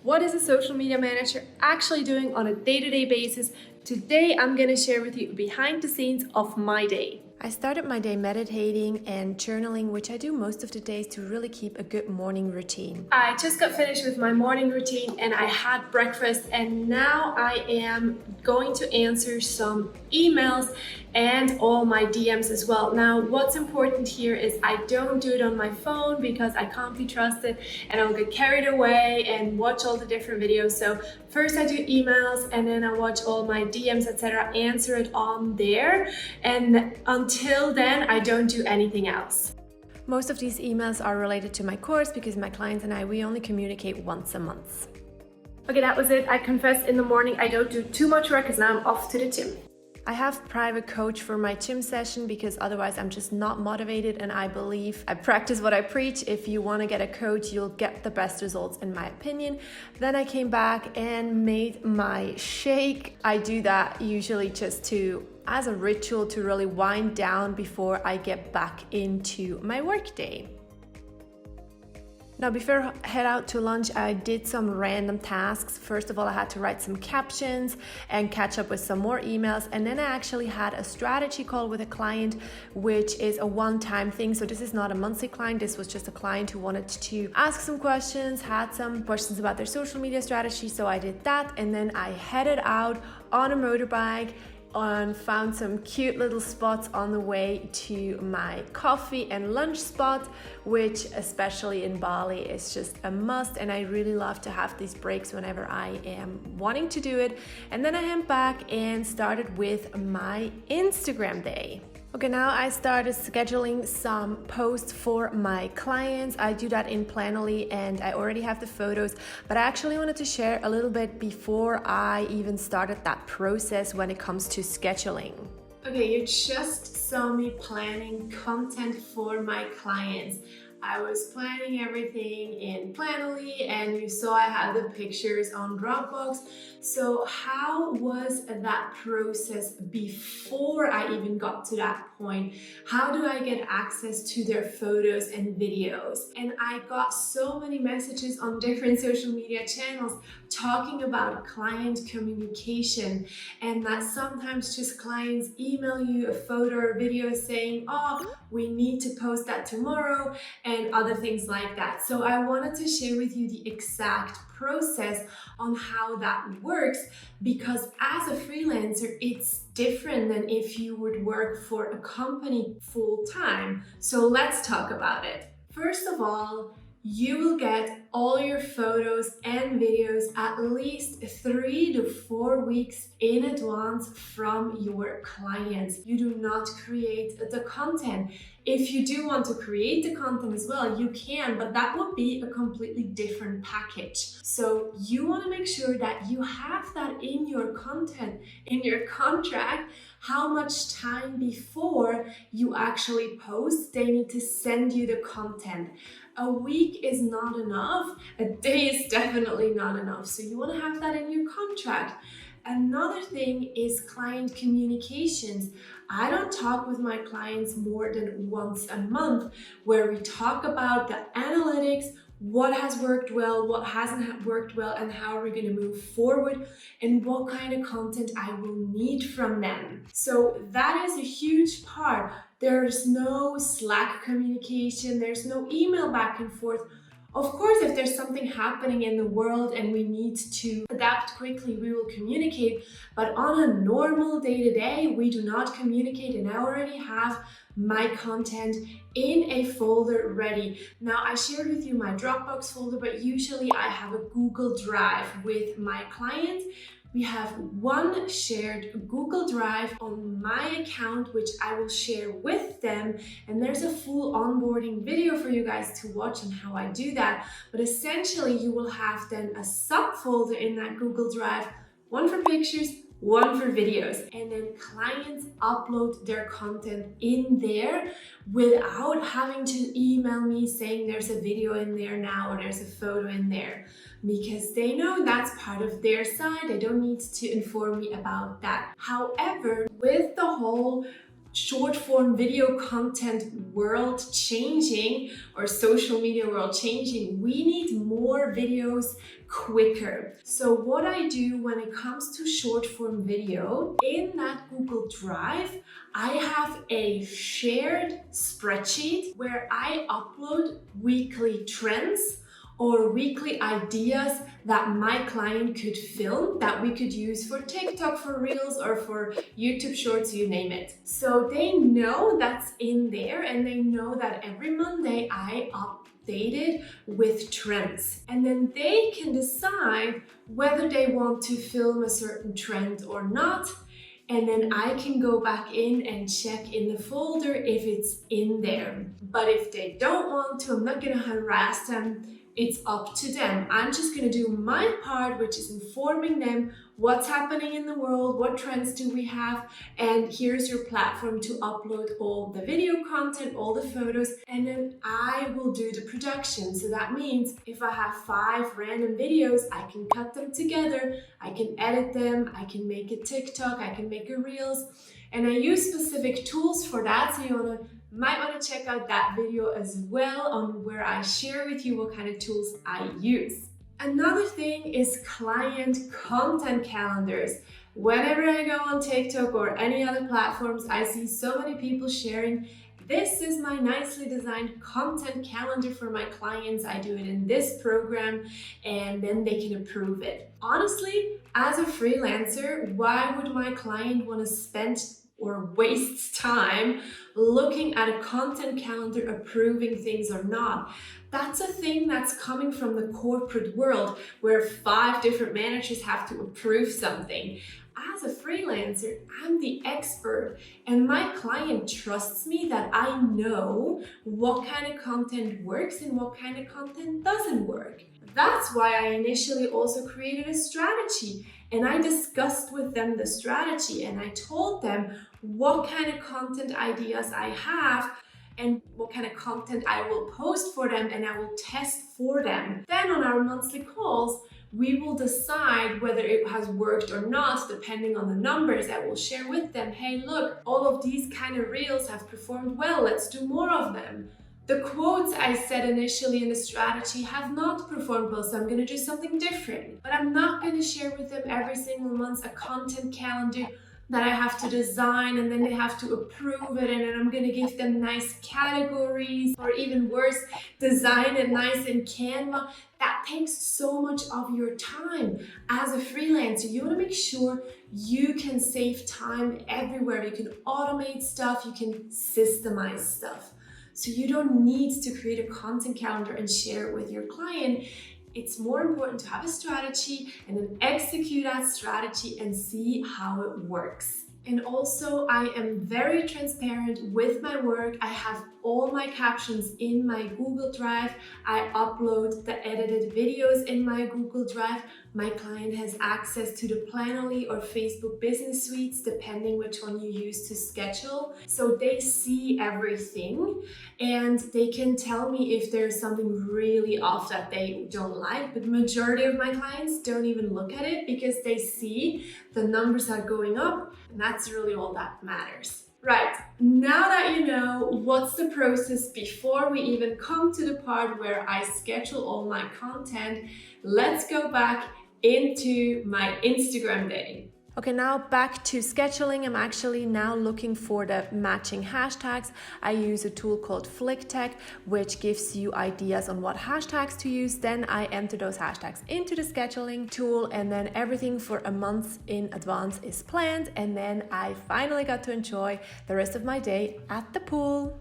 What is a social media manager actually doing on a day-to-day basis? Today, I'm going to share with you behind the scenes of my day. I started my day meditating and journaling, which I do most of the days to really keep a good morning routine. I just got finished with my morning routine and I had breakfast, and now I am going to answer some emails and all my DMs as well. Now, what's important here is I don't do it on my phone because I can't be trusted and I'll get carried away and watch all the different videos. So first I do emails and then I watch all my DMs, etc., answer it on there. And until then, I don't do anything else. Most of these emails are related to my course because my clients and I, we only communicate once a month. Okay, that was it. I confess in the morning I don't do too much work because now I'm off to the gym. I have private coach for my gym session because otherwise I'm just not motivated, and I believe I practice what I preach. If you want to get a coach, you'll get the best results in my opinion. Then I came back and made my shake. I do that usually just as a ritual to really wind down before I get back into my workday. Now, before I head out to lunch, I did some random tasks. First of all, I had to write some captions and catch up with some more emails. And then I actually had a strategy call with a client, which is a one-time thing. So this is not a monthly client. This was just a client who wanted to ask some questions, had some questions about their social media strategy. So I did that. And then I headed out on a motorbike and found some cute little spots on the way to my coffee and lunch spot, which especially in Bali is just a must, and I really love to have these breaks whenever I am wanting to do it. And then I went back and started with my Instagram day. Okay, now I started scheduling some posts for my clients. I do that in Planoly and I already have the photos, but I actually wanted to share a little bit before I even started that process when it comes to scheduling. Okay, you just saw me planning content for my clients. I was planning everything in Planoly and you saw I had the pictures on Dropbox. So how was that process before I even got to that point? How do I get access to their photos and videos? And I got so many messages on different social media channels talking about client communication, and that sometimes just clients email you a photo or video saying, oh, we need to post that tomorrow, and other things like that. So I wanted to share with you the exact process on how that works, because as a freelancer, it's different than if you would work for a company full time. So let's talk about it. First of all, you will get all your photos and videos at least 3 to 4 weeks in advance from your clients. You do not create the content. If you do want to create the content as well, you can, but that would be a completely different package. So you want to make sure that you have that in your content, in your contract, how much time before you actually post they need to send you the content. A week is not enough. A day is definitely not enough. So you want to have that in your contract. Another thing is client communications. I don't talk with my clients more than once a month, where we talk about the analytics, what has worked well, what hasn't worked well, and how we're going to move forward, and what kind of content I will need from them. So that is a huge part. There's no Slack communication, there's no email back and forth. Of course, if there's something happening in the world and we need to adapt quickly, we will communicate. But on a normal day-to-day, we do not communicate, and I already have my content in a folder ready. Now, I shared with you my Dropbox folder, but usually I have a Google Drive with my clients. We have one shared Google Drive on my account, which I will share with them. And there's a full onboarding video for you guys to watch on how I do that. But essentially, you will have then a subfolder in that Google Drive, one for pictures, one for videos, and then clients upload their content in there without having to email me saying there's a video in there now or there's a photo in there, because they know that's part of their side. They don't need to inform me about that. However, with the whole short form video content world changing, or social media world changing, we need more videos quicker. So what I do when it comes to short form video, in that Google Drive, I have a shared spreadsheet where I upload weekly trends or weekly ideas that my client could film that we could use for TikTok, for Reels, or for YouTube Shorts, you name it. So they know that's in there, and they know that every Monday I update it with trends. And then they can decide whether they want to film a certain trend or not. And then I can go back in and check in the folder if it's in there. But if they don't want to, I'm not gonna harass them. It's up to them. I'm just gonna do my part, which is informing them what's happening in the world, what trends do we have, and here's your platform to upload all the video content, all the photos, and then I will do the production. So that means if I have 5 random videos, I can cut them together, I can edit them, I can make a TikTok, I can make a Reels, and I use specific tools for that. So you might want to check out that video as well, on where I share with you what kind of tools I use. Another thing is client content calendars. Whenever I go on TikTok or any other platforms, I see so many people sharing, this is my nicely designed content calendar for my clients. I do it in this program, and then they can approve it. Honestly, as a freelancer, why would my client want to spend or waste time looking at a content calendar approving things or not? That's a thing that's coming from the corporate world, where 5 different managers have to approve something. As a freelancer, I'm the expert, and my client trusts me that I know what kind of content works and what kind of content doesn't work. That's why I initially also created a strategy, and I discussed with them the strategy, and I told them what kind of content ideas I have and what kind of content I will post for them, and I will test for them. Then on our monthly calls, we will decide whether it has worked or not, depending on the numbers. I will share with them, hey, look, all of these kind of reels have performed well, let's do more of them. The quotes I said initially in the strategy have not performed well, so I'm going to do something different. But I'm not going to share with them every single month a content calendar that I have to design, and then they have to approve it, and then I'm going to give them nice categories, or even worse, design it nice in Canva. That takes so much of your time. As a freelancer, you want to make sure you can save time everywhere. You can automate stuff, you can systemize stuff. So you don't need to create a content calendar and share it with your client. It's more important to have a strategy and then execute that strategy and see how it works. And also, I am very transparent with my work. I have all my captions in my Google Drive. I upload the edited videos in my Google Drive. My client has access to the Planoly or Facebook Business Suites, depending which one you use to schedule. So they see everything, and they can tell me if there's something really off that they don't like. But the majority of my clients don't even look at it, because they see the numbers are going up, and that's really all that matters. Right, now that you know what's the process before we even come to the part where I schedule all my content, let's go back into my Instagram day. Okay, now back to scheduling. I'm actually now looking for the matching hashtags. I use a tool called FlickTech, which gives you ideas on what hashtags to use. Then I enter those hashtags into the scheduling tool, and then everything for a month in advance is planned. And then I finally got to enjoy the rest of my day at the pool.